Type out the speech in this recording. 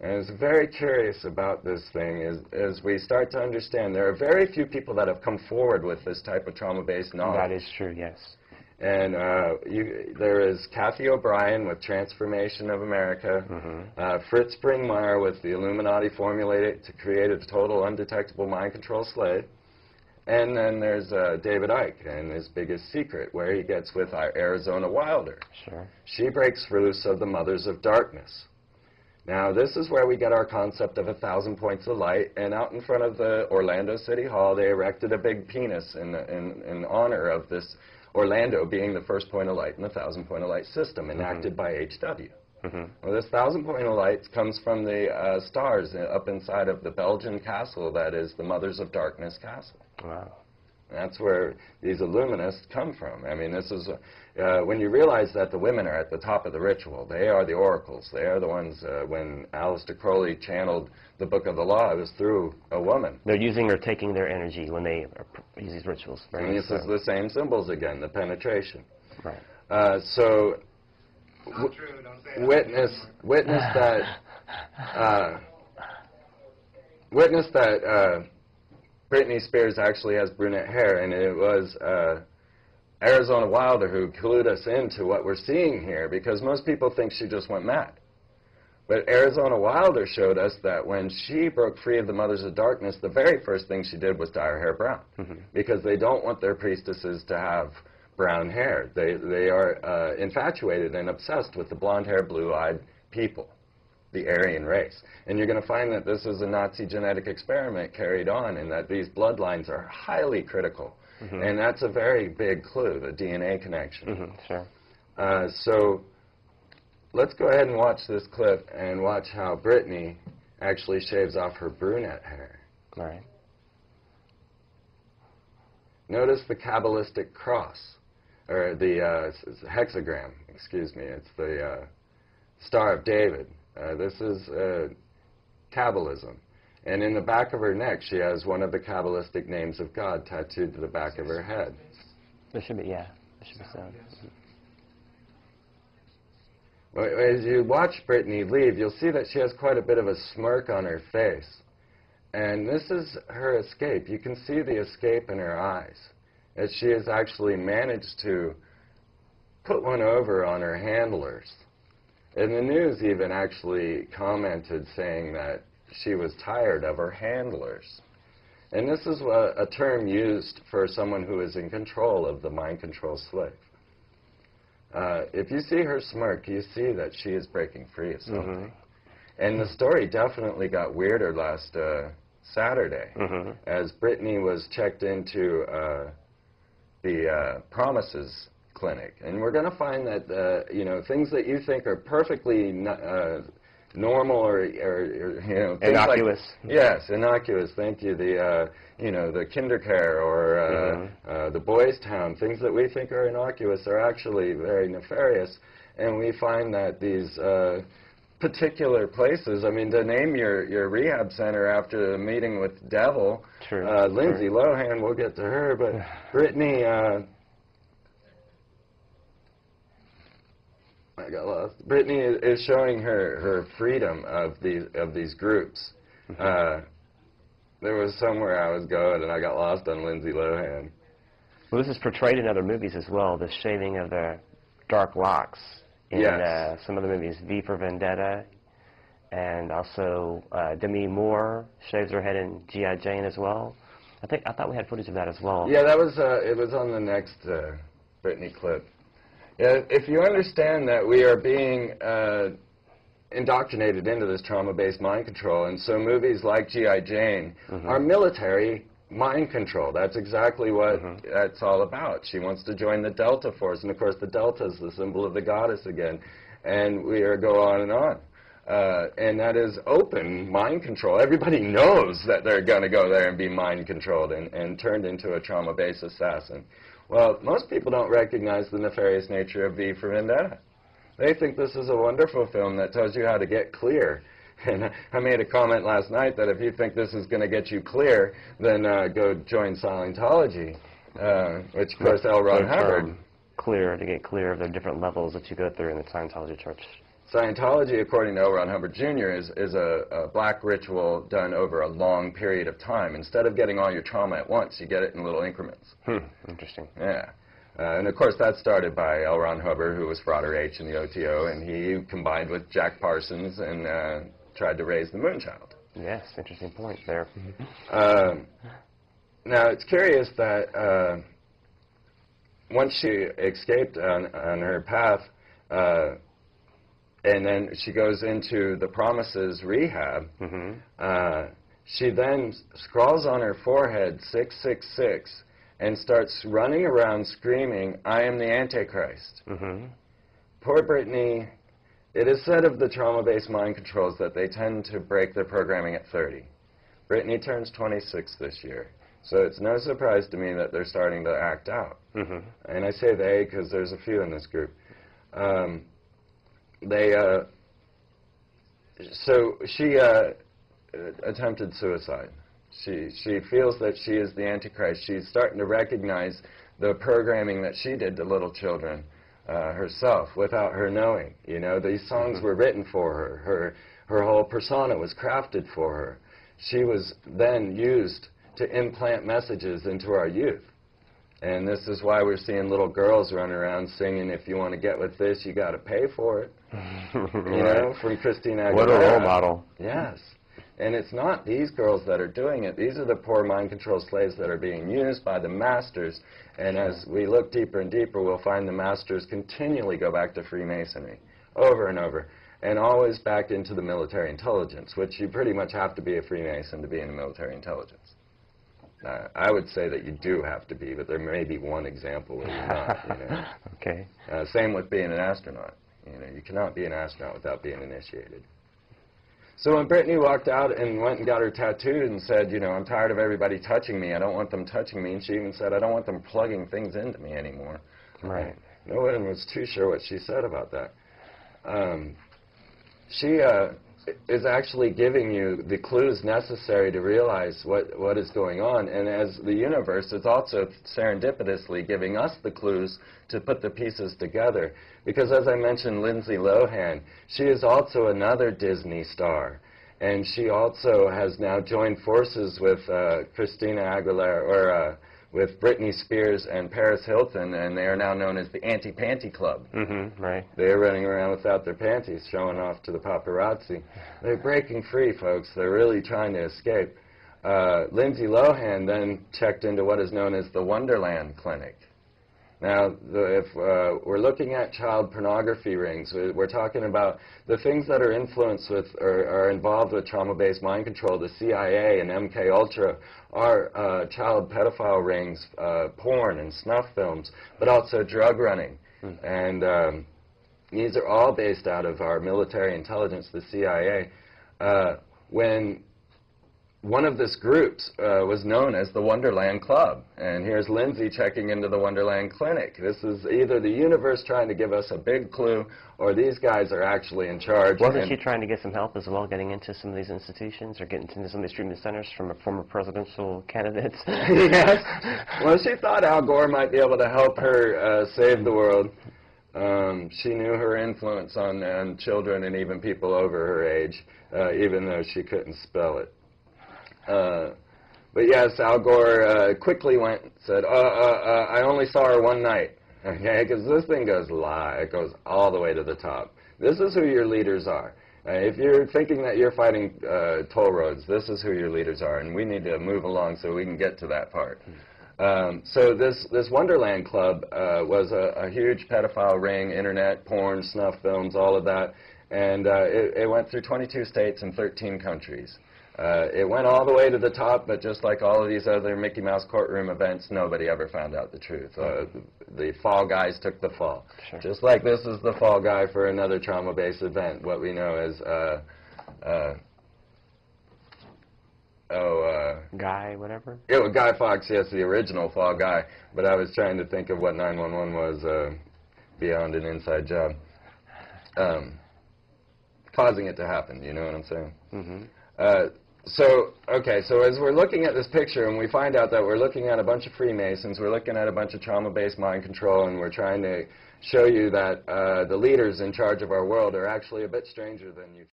And I was very curious about this thing as we start to understand there are very few people that have come forward with this type of trauma-based knowledge. That is true, yes. And there is Kathy O'Brien with Transformation of America, Fritz Springmeier with the Illuminati formulated to create a total undetectable mind control slave. And then there's David Icke and his biggest secret, where he gets with our Arizona Wilder. Sure. She breaks loose of the Mothers of Darkness. Now, this is where we get our concept of 1,000 points of light, and out in front of the Orlando City Hall, they erected a big penis in honor of this Orlando being the first point of light in the 1,000 point of light system, enacted by H.W. Well, this 1,000 point of light comes from the stars up inside of the Belgian castle that is the Mothers of Darkness castle. Wow. That's where these illuminists come from. I mean, this is, when you realize that the women are at the top of the ritual, they are the oracles. They are the ones, when Aleister Crowley channeled the Book of the Law, it was through a woman. They're using or taking their energy when they use these rituals. And this is the same symbols again, the penetration. Right. So, Not true, don't say witness that Britney Spears actually has brunette hair, and it was Arizona Wilder who clued us into what we're seeing here, because most people think she just went mad. But Arizona Wilder showed us that when she broke free of the Mothers of Darkness, the very first thing she did was dye her hair brown, because they don't want their priestesses to have brown hair. They are infatuated and obsessed with the blonde-haired, blue-eyed people, the Aryan race. And you're going to find that this is a Nazi genetic experiment carried on, and that these bloodlines are highly critical. And that's a very big clue, the DNA connection. Sure. So let's go ahead and watch this clip and watch how Brittany actually shaves off her brunette hair. All right. Notice the Kabbalistic cross, or the hexagram, excuse me. It's the Star of David. This is Kabbalism. And in the back of her neck, she has one of the Kabbalistic names of God tattooed to the back of her head. There should be, yeah. There should be sound. Well, as you watch Brittany leave, you'll see that she has quite a bit of a smirk on her face. And this is her escape. You can see the escape in her eyes, as she has actually managed to put one over on her handlers. And the news even actually commented saying that she was tired of her handlers. And this is a term used for someone who is in control of the mind control slave. If you see her smirk, you see that she is breaking free of something. And the story definitely got weirder last Saturday, as Brittany was checked into the Promises clinic. And we're going to find that, you know, things that you think are perfectly normal or you know, innocuous. Like, yes, innocuous. Thank you. The you know, the Kindercare or the Boys Town, things that we think are innocuous are actually very nefarious. And we find that these particular places, I mean, to name your rehab center after a meeting with Devil, Lindsay Lohan, we'll get to her, but Brittany. I got lost. Brittany is showing her freedom of these groups. There was somewhere I was going, and I got lost on Lindsay Lohan. Well, this is portrayed in other movies as well, the shaving of the dark locks in some of the movies, V for Vendetta, and also Demi Moore shaves her head in G.I. Jane as well. I thought we had footage of that as well. Yeah, that was it was on the next Brittany clip. Yeah, if you understand that we are being indoctrinated into this trauma-based mind control, and so movies like G.I. Jane are military mind control. That's exactly what that's all about. She wants to join the Delta Force, and of course the Delta is the symbol of the goddess again, and we go on and on. And that is open mind control. Everybody knows that they're going to go there and be mind controlled and turned into a trauma-based assassin. Well, most people don't recognize the nefarious nature of V for Vendetta. They think this is a wonderful film that tells you how to get clear. And I made a comment last night that if you think this is going to get you clear, then go join Scientology, which, of course, L. Ron Hubbard. Clear, to get clear of the different levels that you go through in the Scientology church. Scientology, according to L. Ron Hubbard Jr., is a black ritual done over a long period of time. Instead of getting all your trauma at once, you get it in little increments. Interesting. Yeah. And of course, that started by L. Ron Hubbard, who was Frater H in the OTO, and he combined with Jack Parsons and tried to raise the Moonchild. Yes, interesting point there. Now, it's curious that once she escaped on her path, and then she goes into the Promises rehab, she then scrawls on her forehead 666 and starts running around screaming, "I am the Antichrist." Poor Brittany. It is said of the trauma-based mind controls that they tend to break their programming at 30. Brittany turns 26 this year, so it's no surprise to me that they're starting to act out. And I say they because there's a few in this group. So she attempted suicide. She feels that she is the Antichrist. She's starting to recognize the programming that she did to little children herself without her knowing. You know, these songs were written for her. Her whole persona was crafted for her. She was then used to implant messages into our youth. And this is why we're seeing little girls run around singing, "If you want to get with this, you got to pay for it." You know, from Christina Aguilera. What a role model. Yes. And it's not these girls that are doing it. These are the poor mind control slaves that are being used by the masters. And as we look deeper and deeper, we'll find the masters continually go back to Freemasonry over and over, and always back into the military intelligence, which you pretty much have to be a Freemason to be in the military intelligence. I would say that you do have to be, but there may be one example where you're not. You know? Okay. Same with being an astronaut. You know, you cannot be an astronaut without being initiated. So when Brittany walked out and went and got her tattooed and said, you know, "I'm tired of everybody touching me. I don't want them touching me," and she even said, "I don't want them plugging things into me anymore." Right. No one was too sure what she said about that. She is actually giving you the clues necessary to realize what is going on. And as the universe is also serendipitously giving us the clues to put the pieces together. Because as I mentioned, Lindsay Lohan, she is also another Disney star. And she also has now joined forces with Christina Aguilera, or with Britney Spears and Paris Hilton, and they are now known as the Anti-Panty Club. Right. They're running around without their panties, showing off to the paparazzi. They're breaking free, folks. They're really trying to escape. Lindsay Lohan then checked into what is known as the Wonderland Clinic. Now, if we're looking at child pornography rings, we're talking about the things that are influenced with or are involved with trauma-based mind control. The CIA and MK Ultra are child pedophile rings, porn and snuff films, but also drug running. And these are all based out of our military intelligence, the CIA. When one of these groups was known as the Wonderland Club. And here's Lindsay checking into the Wonderland Clinic. This is either the universe trying to give us a big clue, or these guys are actually in charge. Wasn't she trying to get some help as well, getting into some of these institutions, or getting into some of these treatment centers from former presidential candidates? Yes. Well, she thought Al Gore might be able to help her save the world. She knew her influence on children and even people over her age, even though she couldn't spell it. But yes, Al Gore quickly went and said, I only saw her one night, okay, because this thing goes live. It goes all the way to the top. This is who your leaders are. If you're thinking that you're fighting toll roads, this is who your leaders are, and we need to move along so we can get to that part. So this Wonderland Club was a huge pedophile ring, internet, porn, snuff films, all of that, and it went through 22 states and 13 countries. It went all the way to the top, but just like all of these other Mickey Mouse courtroom events, nobody ever found out the truth. The fall guys took the fall. Sure. Just like this is the fall guy for another trauma-based event, what we know as, Guy, whatever? Yeah, well, Guy Fawkes, yes, the original fall guy, but I was trying to think of what 911 was beyond an inside job. Causing it to happen, you know what I'm saying? So, okay, so as we're looking at this picture and we find out that we're looking at a bunch of Freemasons, we're looking at a bunch of trauma-based mind control, and we're trying to show you that the leaders in charge of our world are actually a bit stranger than you